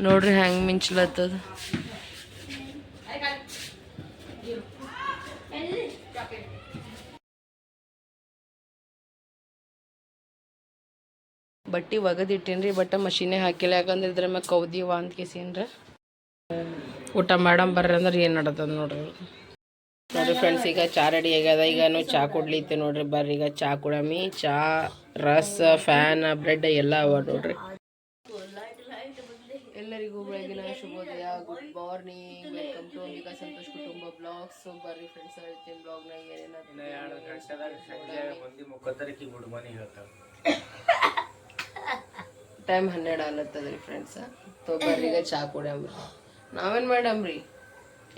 ನೋಡ್ರಿ ಹೆಂಗೆ ಮಿಂಚ್ಲತ್ತದ. ಬಟ್ಟೆ ಒಗದಿಟ್ಟೇನ್ರಿ, ಬಟ್ ಮಷೀನೇ ಹಾಕಿಲ್ಲ. ಯಾಕಂದ್ರೆ ಇದ್ರ ಮ್ಯಾಗ ಕೌದಿವ ಅಂತ ಕೇಸೀನ್ರ. ಊಟ ಮಾಡಮ್ ಬರ್ರಿ ಅಂದ್ರೆ ಏನು ನಡತದ ನೋಡ್ರಿ. ನೋಡ್ರಿ ಫ್ರೆಂಡ್ಸ್, ಈಗ ಚಾ ರೆಡಿ ಆಗ್ಯದ. ಈಗ ಚಾ ಕೊಡ್ಲಿತ್ತೆ ನೋಡ್ರಿ. ಬರ್ರಿ ಈಗ ಚಾ ಕುಡಮಿ. ಚಾ, ರಸ್, ಫ್ಯಾನ್, ಬ್ರೆಡ್ ಎಲ್ಲ ಅವ ನೋಡ್ರಿ. ಎಲ್ಲರಿಗೂ ಬೆಳಗಿನ ಶುಭೋದಯ, good morning. Welcome to Ambika Santosh ಕುಟುಂಬ ಬ್ಲಾಗ್ಸ್. ಬರ್ರಿ ಫ್ರೆಂಡ್ಸ್, ಹೇಳ್ತೀನಿ ಬ್ಲಾಗ್ನಾಗ ಟೈಮ್ 12 ಆಗ್ಲತ್ತದ್ರಿ ಫ್ರೆಂಡ್ಸ್. ಬರ್ರಿಗ ಚಾ ಕುಡಿಯಮ್ರಿ. ನಾವೇನು ಮಾಡಮ್ರಿ,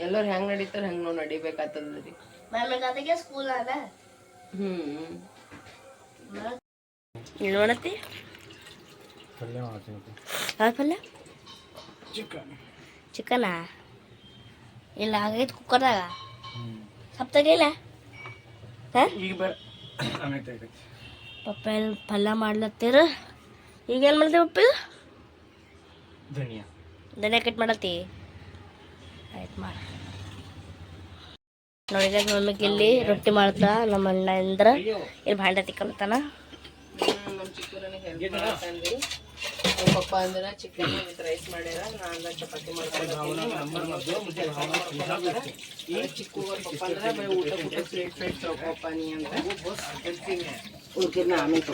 ಎಲ್ಲರೂ ಹೆಂಗೆ ನಡೀತಾರೆ ಹಂಗೆ ನಾವು ನಡಿಬೇಕಾಗ್ತದ್ರಿ. ಸ್ಕೂಲ್ ಅದ. ಏನು ಮಾಡತ್ತಿ? ಪಲ್ಯ ಚಿಕನಾ? ಇಲ್ಲ ಆಗೈತೆ ಕುಕ್ಕರ್ದಾಗ. ಸ್ವಲ್ಪ ತೆಗಿಲ್ಲ. ಪಪ್ಪ ಪಲ್ಯ ಮಾಡ್ಲತ್ತೀರ. ಈಗ ಏನು ಮಾಡ್ತೀವಿ ಪಪ್ಪ? ಧನಿಯಾ ಕಟ್ ಮಾಡತ್ತಿ? ಆಯ್ತು ಮಾಡ. ನೋಡಿ ಮಮ್ಮಿಗೆ ಇಲ್ಲಿ ರೊಟ್ಟಿ ಮಾಡ್ತಾ ನಮ್ಮ ಅಣ್ಣ ಅಂದ್ರೆ ಇಲ್ಲಿ ಭಾಂಡೆ ತಿಕ್ಕಂತಾನ. ನಮ್ಮ ಚಿಕ್ಕನಿಗೆ ಪಪ್ಪ ಅಂದ್ರೆ ಚಿಕನ್ ವಿತ್ ರೈಸ್ ಮಾಡ್ಯಾರ. ನಾನು ಚಪಾತಿ ಮಾಡ್ಕೊಂಡು ಚಿಕ್ಕು ಪಪ್ಪ ಅಂದ್ರೆ ಬರೀ ಊಟ ಪ್ಲೇಟ್ ಪಪ್ಪ ನೀ ಅಂತ ಉಳ್ಕಿದ್ನ ಆಮೇಲೆ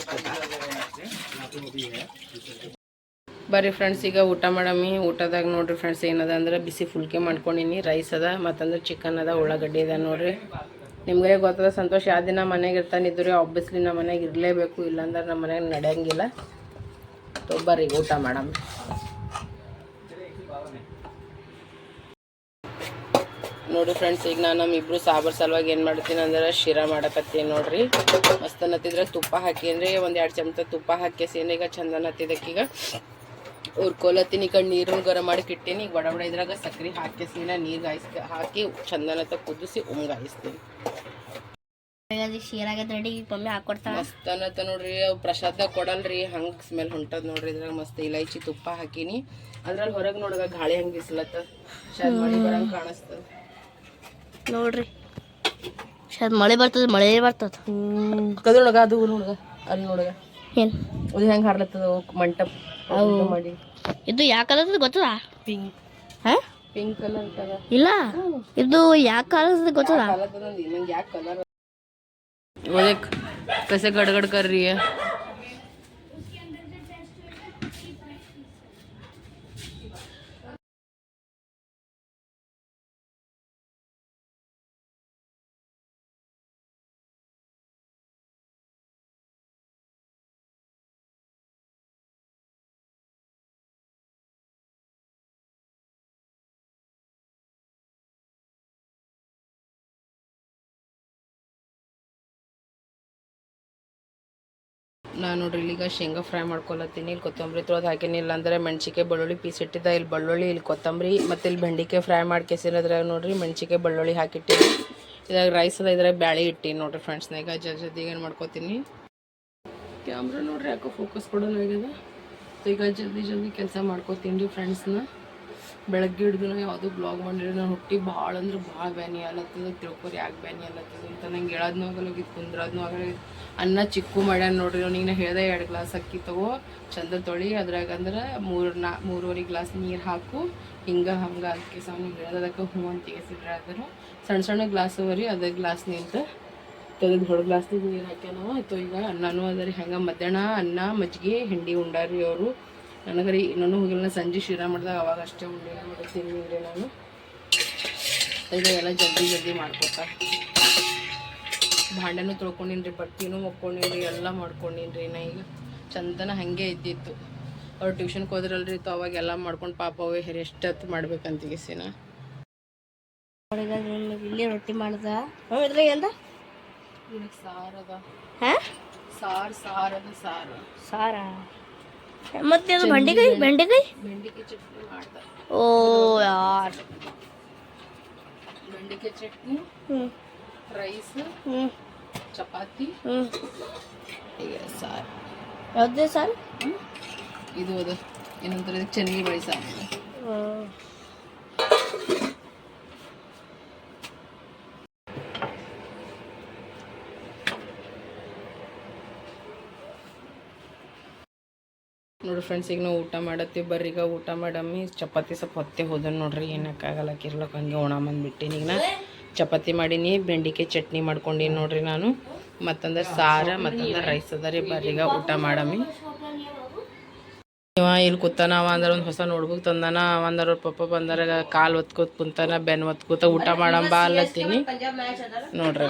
ಬರ್ರಿ ಫ್ರೆಂಡ್ಸ್, ಈಗ ಊಟ ಮಾಡಮಿ. ಊಟದಾಗ ನೋಡ್ರಿ ಫ್ರೆಂಡ್ಸ್ ಏನದ ಅಂದ್ರೆ ಬಿಸಿ ಫುಲ್ಕೆ ಮಾಡ್ಕೊಂಡಿನಿ. ರೈಸ್ ಅದ, ಮತ್ತಂದ್ರೆ ಚಿಕನ್ ಅದ, ಉಳ್ಳಾಗಡ್ಡಿ ಅದ ನೋಡ್ರಿ. ನಿಮ್ಗೆ ಗೊತ್ತದ ಸಂತೋಷ ಯಾವ ದಿನ ಮನೆಗೆ ಇರ್ತಾನಿದ್ರಿ ಆಬ್ವಿಯಸ್ಲಿ ನಮ್ಮ ಮನೆಗೆ ಇರಲೇಬೇಕು, ಇಲ್ಲಾಂದ್ರೆ ನಮ್ಮ ಮನೆಗೆ ನಡೆಯಂಗಿಲ್ಲ. ಬರ್ರಿ ಊಟ ಮಾಡಮ್. ನೋಡ್ರಿ ಫ್ರೆಂಡ್ಸ್, ಈಗ ನಾನು ನಮ್ಮಿಬ್ರು ಸಾಂಬಾರು ಸಲುವಾಗಿ ಏನು ಮಾಡ್ತೀನಿ ಅಂದ್ರೆ ಶಿರಾ ಮಾಡಕತ್ತೀನಿ ನೋಡ್ರಿ. ಮಸ್ತ್ ಅನ್ನತ್ತಿದ್ರೆ ತುಪ್ಪ ಹಾಕೀನ್ರಿ. 1-2 ಚಮಚ ತುಪ್ಪ ಹಾಕೇಸೀನಿ. ಈಗ ಚಂದ ಅನ್ನತ್ತಿದ್ದಕ್ಕೀಗ ಹುರ್ಕೊಲತ್ತೀನಿ. ಈ ಕಡೆ ನೀರನ್ನು ಗರಂ ಮಾಡಿ ಇಟ್ಟೀನಿ. ಈಗ ಬಡ ಇದ್ರಾಗ ಸಕ್ರೆ ಹಾಕೇಸಿನ ನೀರು ಹಾಕಿ ಚಂದನತ್ತ ಕುದಿಸಿ ಉಮ್ಗಾಯಿಸ್ತೀನಿ. ಶೀರಾಗ ರೆಡಿ ಮಮ್ಮಿ ಹಾಕೊಡ್ತಾಳೆ. ಮಸ್ತ್ ಅನ್ನತ್ತ ನೋಡ್ರಿ. ಅವು ಪ್ರಸಾದ ಕೊಡಲ್ರಿ, ಹಂಗೆ ಸ್ಮೆಲ್ ಹೊಂಟದ ನೋಡ್ರಿ. ಇದ್ರಾಗ ಮಸ್ತ್ ಇಲೈಚಿ ತುಪ್ಪ ಹಾಕೀನಿ. ಅದ್ರಲ್ಲಿ ಹೊರಗೆ ನೋಡ್ಗ ಗಾಳಿ ಹಂಗೆ ಬಿಸ್ಲತ್ತ ಶಾದ್ ಮಳೆ ಬರಂಗೆ ಕಾಣಿಸ್ತದ ನೋಡ್ರಿ. ಶಾದ್ ಮಳೆ ಬರ್ತದ, ಮಳೆ ಬರ್ತದ. ಕದ್ರೊಳಗ ಅದು ನೋಡ್ಗ ಅಲ್ಲಿ ನೋಡ್ಗ ಏನು ಅದು ಹೆಂಗೆ ಹಾರ್ಲತ್ತದ ಮಂಟಪ ಮಾಡಿ. ಇದು ಯಾವ ಕಲರ್ ಗೊತ್ತದ? ಪಿಂಕ್. ಹಾಂ ಪಿಂಕ್ ಕಲರ್ ಇಲ್ಲ, ಇದು ಯಾವ ಕಲರ್ ಗೊತ್ತದ? ನಂಗೆ ಯಾವ ಕಲರ್ कैसे गड़गड़ कर रही है. ನಾನು ನೋಡ್ರಿ ಈಗ ಶೇಂಗಾ ಫ್ರೈ ಮಾಡ್ಕೊಳತ್ತೀನಿ. ಇಲ್ಲಿ ಕೊತ್ತಂಬರಿ ತೊಳೆದು ಹಾಕೀನಿ. ಇಲ್ಲ ಅಂದರೆ ಮೆಣಸಿಕಾಯಿ ಬೆಳ್ಳುಳ್ಳಿ ಪೀಸ್ ಇಟ್ಟಿದ್ದ. ಇಲ್ಲಿ ಬೆಳ್ಳುಳ್ಳಿ, ಇಲ್ಲಿ ಕೊತ್ತಂಬರಿ, ಮತ್ತು ಇಲ್ಲಿ ಬೆಂಡಿಕಾಯಿ ಫ್ರೈ ಮಾಡ್ಕೇಸಿರೋದ್ರಾಗ ನೋಡ್ರಿ ಮೆಣಸಿಕಾಯಿ ಬೆಳ್ಳುಳ್ಳಿ ಹಾಕಿಟ್ಟಿನಿ. ಇದ್ರಾಗ ರೈಸ್ ಅದ, ಇದ್ರಾಗ ಬ್ಯಾಳೆ ಇಟ್ಟಿನಿ ನೋಡ್ರಿ ಫ್ರೆಂಡ್ಸ್. ಈಗ ಜಲ್ದಿ ಏನು ಮಾಡ್ಕೊತೀನಿ. ಕ್ಯಾಮ್ರಾ ನೋಡ್ರಿ ಯಾಕೋ ಫೋಕಸ್ ಕೊಡೋದು ಆಗ್ಯದ. ಈಗ ಜಲ್ದಿ ಕೆಲಸ ಮಾಡ್ಕೊತೀನಿ ರೀ ಫ್ರೆಂಡ್ಸ್ನ. ಬೆಳಗ್ಗೆ ಹಿಡ್ದು ಯಾವುದೂ ಬ್ಲಾಗ್ ಮಾಡಿರಿ. ನಾನು ಹುಟ್ಟಿ ಭಾಳ ಅಂದ್ರೆ ಭಾಳ ಬ್ಯಾನಿ ಆಲತ್ತದ. ತಿಳ್ಕೊರಿ ಯಾಕೆ ಬ್ಯಾನಿ ಆಲತ್ತದ ಅಂತ. ನಂಗೆ ಹೇಳೋದ್ನೂ ಆಗಲ್ಲೋಗಿದ್ದು, ಕುಂದ್ರದ್ನೂ ಆಗಲ್ಲ. ಅನ್ನ ಚಿಕ್ಕು ಮಾಡ್ಯಾನ ನೋಡ್ರಿ. ಅವ್ನಿಗೆ ನಾ ಹೇಳ್ದೆ 2 ಗ್ಲಾಸ್ ಅಕ್ಕಿ ತಗೋ, ಚಂದ ತೊಳಿ, ಅದ್ರಾಗ ಅಂದ್ರೆ 3-3.5 ಗ್ಲಾಸ್ ನೀರು ಹಾಕು, ಹಿಂಗೆ ಹಂಗೆ ಅದಕ್ಕೆ ಅವ್ನಿಗೆ ಹೇಳ್ದಕ್ಕೆ ಹ್ಞೂ ಅಂತ ತೆಗೆಸಿಟ್ರೆ ಆದರೂ ಸಣ್ಣ ಗ್ಲಾಸ್ ಅವರಿ. ಅದೇ ಗ್ಲಾಸ್ ನಿಂತು ತೆಗೆದು ದೊಡ್ಡ ಗ್ಲಾಸ್ನಿಗೆ ನೀರು ಹಾಕ್ಯಾನವ. ಆಯಿತು ಈಗ ಅನ್ನನೂ ಅದರಿ. ಹೆಂಗೆ ಮಧ್ಯಾಹ್ನ ಅನ್ನ ಮಜ್ಜಿಗೆ ಹಿಂಡಿ ಉಂಡಾರಿ ಅವರು. ನನಗರಿ ಇನ್ನೂ ಹೋಗಿಲ್ಲ. ಸಂಜೆ ಶಿರಾ ಮಾಡಿದಾಗ ಅವಾಗ ಅಷ್ಟೇ ಉಂಡೆ ನೋಡಿ ತಿಂದಿದ್ರಿ ನಾನು. ಈಗ ಎಲ್ಲ ಜಲ್ದಿ ಮಾಡ್ಕೊತ ಭಾಂಡೆನೂ ತೊಳ್ಕೊಂಡಿನಿ ರೀ, ಬಟ್ಟೆನೂ ಒಕ್ಕೊಂಡಿನಿ, ಎಲ್ಲ ಮಾಡ್ಕೊಂಡಿನಿ ರೀ. ನಾ ಈಗ ಚಂದನ ಹಾಗೆ ಇದ್ದಿತ್ತು. ಅವ್ರು ಟ್ಯೂಷನ್ಗೆ ಹೋದ್ರಲ್ರಿ, ಅವಾಗೆಲ್ಲ ಮಾಡ್ಕೊಂಡು ಪಾಪ ಅವೇ ಎಷ್ಟೊತ್ತು ಮಾಡ್ಬೇಕಂತೀಗಿಸಿನ. ಇಲ್ಲಿ ರೊಟ್ಟಿ ಮಾಡ್ದ ಇದ್ರಾಗ ಎಂದ ಸಾರದ. ಹಾಂ ಸಾರದ ಸಾರ. ಮತ್ತೆ ಅದು ಬೆಂಡೆಕಾಯಿ ಚಟ್ನಿ ಮಾಡ್ದ. ಓ ಯಾರ್ ಬೆಂಡೆಕಾಯಿ ಚಟ್ನಿ, ರೈಸ್, ಚಪಾತಿ, ಈಗ ಸಾರು. ಯಾವುದೇ ಸಾರು? ಇದು ಅದು ಏನಂತಾರೆ ಇದಕ್ಕೆ ಚೆನ್ನಿ ಬಳಿ ಸಾರು. ನೋಡ್ರಿ ಫ್ರೆಂಡ್ಸ್, ಈಗ ನಾವು ಊಟ ಮಾಡತ್ತೀವಿ. ಬರ್ರಿ ಈಗ ಊಟ ಮಾಡಮ್ಮಿ. ಚಪಾತಿ ಸ್ವಲ್ಪ ಹೊತ್ತೆ ಹೋದನ್ ನೋಡ್ರಿ, ಏನಕ್ಕಾಗಲ್ಲ ಕಿರ್ಲಕ್ಕ ಹಂಗೆ ಒಣ ಬಂದುಬಿಟ್ಟಿನಿ. ಈಗ ನಾ ಚಪಾತಿ ಮಾಡೀನಿ, ಬೆಂಡಿಕಾಯಿ ಚಟ್ನಿ ಮಾಡ್ಕೊಂಡೀನಿ ನೋಡ್ರಿ ನಾನು. ಮತ್ತಂದ್ರೆ ಸಾರ ಮತ್ತಂದ್ರೆ ರೈಸ್ ಅದ ರೀ. ಬರ್ರಿ ಈಗ ಊಟ ಮಾಡಮ್ಮಿ. ಇವ ಇಲ್ಲಿ ಕೂತಾನ. ಅವ ಅಂದ್ರೆ ಒಂದು ಹೊಸ ನೋಡ್ಬುಕ್ ತಂದಾನ. ಅವಂದ್ರೆ ಅವ್ರ ಪಪ್ಪ ಬಂದಾಗ ಕಾಲು ಒತ್ಕೋತ ಕುಂತಾನ, ಬೆನ್ನು ಒತ್ಕೋತ ಊಟ ಮಾಡಂಬ ಅಲ್ಲತ್ತೀನಿ ನೋಡ್ರಿ.